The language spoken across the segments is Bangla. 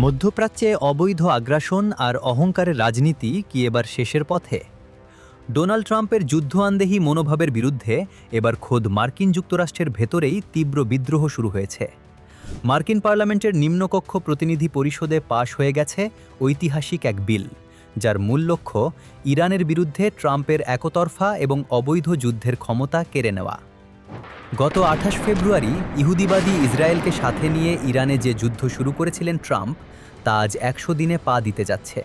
মধ্যপ্রাচ্যে অবৈধ আগ্রাসন আর অহংকারের রাজনীতি কি এবার শেষের পথে? ডোনাল্ড ট্রাম্পের যুদ্ধ আন্দেহী মনোভাবের বিরুদ্ধে এবার খোদ মার্কিন যুক্তরাষ্ট্রের ভেতরেই তীব্র বিদ্রোহ শুরু হয়েছে। মার্কিন পার্লামেন্টের নিম্নকক্ষ প্রতিনিধি পরিষদে পাশ হয়ে গেছে ঐতিহাসিক এক বিল, যার মূল লক্ষ্য ইরানের বিরুদ্ধে ট্রাম্পের একতরফা এবং অবৈধ যুদ্ধের ক্ষমতা কেড়ে নেওয়া। গত ২৮ ফেব্রুয়ারি ইহুদিবাদী ইসরায়েলকে সাথে নিয়ে ইরানে যে যুদ্ধ শুরু করেছিলেন ট্রাম্প, তা আজ ১০০ দিনে পা দিতে যাচ্ছে।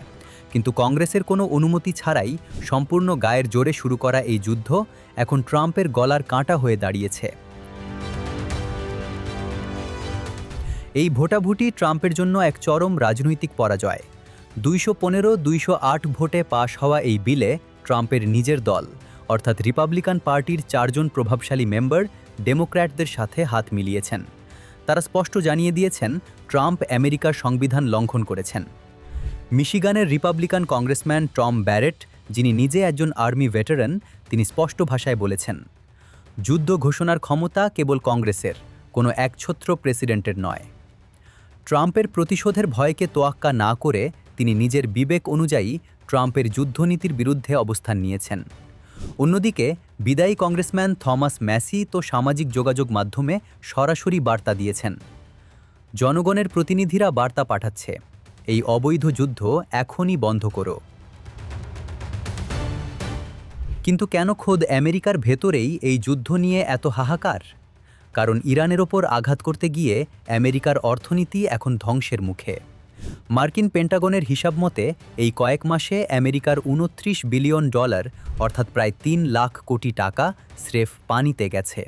কিন্তু কংগ্রেসের কোনো অনুমতি ছাড়াই সম্পূর্ণ গায়ের জোরে শুরু করা এই যুদ্ধ এখন ট্রাম্পের গলার কাঁটা হয়ে দাঁড়িয়েছে। এই ভোটাভুটি ট্রাম্পের জন্য এক চরম রাজনৈতিক পরাজয়। ২১৫-২০৮ ভোটে পাশ হওয়া এই বিলে ট্রাম্পের নিজের দল অর্থাৎ রিপাবলিকান পার্টির ৪ জন প্রভাবশালী মেম্বার ডেমোক্র্যাটদের সাথে হাত মিলিয়েছেন। তারা স্পষ্ট জানিয়ে দিয়েছেন ট্রাম্প আমেরিকার সংবিধান লঙ্ঘন করেছেন। মিশিগানের রিপাবলিকান কংগ্রেসম্যান টম ব্যারেট, যিনি নিজে একজন আর্মি ভেটারান, তিনি স্পষ্ট ভাষায় বলেছেন, যুদ্ধ ঘোষণার ক্ষমতা কেবল কংগ্রেসের, কোনো একছত্র প্রেসিডেন্টের নয়। ট্রাম্পের প্রতিশোধের ভয়কে তোয়াক্কা না করে তিনি নিজের বিবেক অনুযায়ী ট্রাম্পের যুদ্ধনীতির বিরুদ্ধে অবস্থান নিয়েছেন। অন্যদিকে বিদায়ী কংগ্রেসম্যান থমাস ম্যাসি তো সামাজিক যোগাযোগ মাধ্যমে সরাসরি বার্তা দিয়েছেন। জনগণের প্রতিনিধিরা বার্তা পাঠাচ্ছে, এই অবৈধ যুদ্ধ এখনই বন্ধ করো। কিন্তু কেন খোদ আমেরিকার ভেতরেই এই যুদ্ধ নিয়ে এত হাহাকার? কারণ ইরানের ওপর আঘাত করতে গিয়ে আমেরিকার অর্থনীতি এখন ধ্বংসের মুখে। মার্কিন পেন্টাগনের হিসাব মতে এই কয়েক মাসে আমেরিকার $29 বিলিয়ন অর্থাৎ প্রায় ৩ লাখ কোটি টাকা স্রেফ পানিতে গেছে।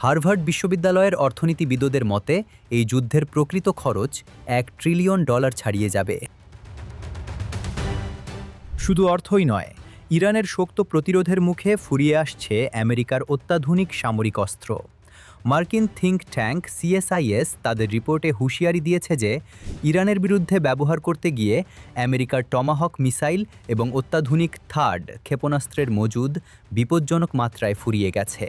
হার্ভার্ড বিশ্ববিদ্যালয়ের অর্থনীতিবিদদের মতে এই যুদ্ধের প্রকৃত খরচ $1 ট্রিলিয়ন ছাড়িয়ে যাবে। শুধু অর্থই নয়, ইরানের শক্ত প্রতিরোধের মুখে ফুরিয়ে আসছে আমেরিকার অত্যাধুনিক সামরিক অস্ত্র। মার্কিন থিঙ্ক ট্যাঙ্ক CSIS তাদের রিপোর্টে হুঁশিয়ারি দিয়েছে যে ইরানের বিরুদ্ধে ব্যবহার করতে গিয়ে আমেরিকার টমাহক মিসাইল এবং অত্যাধুনিক থার্ড ক্ষেপণাস্ত্রের মজুদ বিপজ্জনক মাত্রায় ফুরিয়ে গেছে।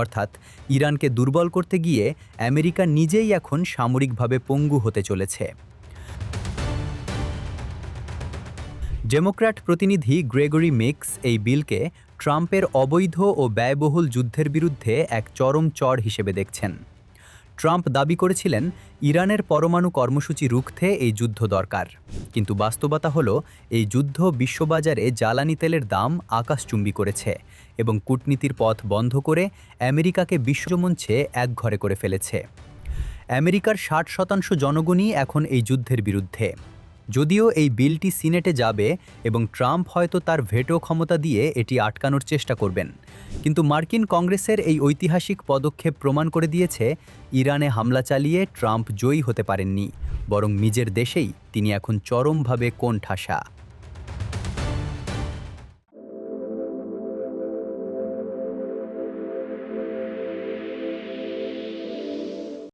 অর্থাৎ ইরানকে দুর্বল করতে গিয়ে আমেরিকা নিজেই এখন সামরিকভাবে পঙ্গু হতে চলেছে। ডেমোক্র্যাট প্রতিনিধি গ্রেগরি মিক্স এই বিলকে ট্রাম্পের অবৈধ ও ব্যয়বহুল যুদ্ধের বিরুদ্ধে এক চরম চড় হিসেবে দেখছেন। ট্রাম্প দাবি করেছিলেন ইরানের পরমাণু কর্মসূচি রুখতে এই যুদ্ধ দরকার, কিন্তু বাস্তবতা হলো এই যুদ্ধ বিশ্ববাজারে জ্বালানি তেলের দাম আকাশচুম্বী করেছে এবং কূটনীতির পথ বন্ধ করে আমেরিকাকে বিশ্বমঞ্চে একঘরে করে ফেলেছে। আমেরিকার ৬০% জনগণই এখন এই যুদ্ধের বিরুদ্ধে। যদিও এই বিলটি সিনেটে যাবে এবং ট্রাম্প হয়তো তার ভেটো ক্ষমতা দিয়ে এটি আটকানোর চেষ্টা করবেন, কিন্তু মার্কিন কংগ্রেসের এই ঐতিহাসিক পদক্ষেপ প্রমাণ করে দিয়েছে ইরানে হামলা চালিয়ে ট্রাম্প জয়ী হতে পারেননি, বরং নিজের দেশেই তিনি এখন চরমভাবে কোণঠাসা।